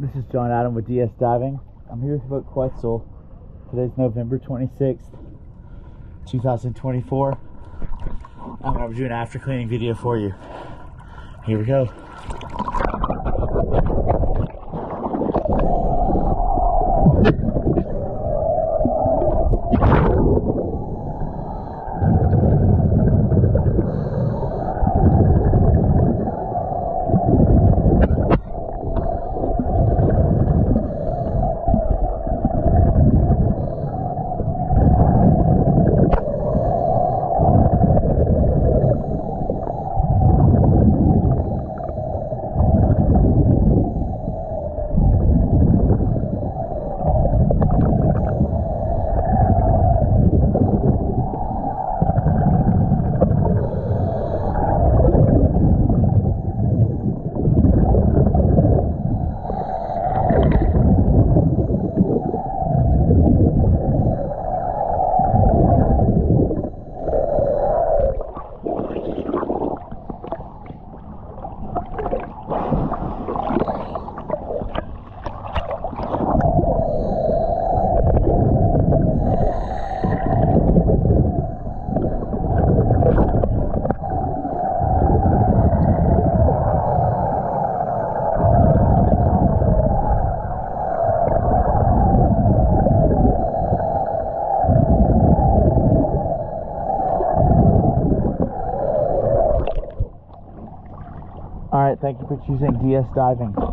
This is John Adam with DS Diving. I'm here with boat Questz. Today's November 26th, 2024. I'm going to do an after cleaning video for you. Here we go. Alright, thank you for choosing DS Diving.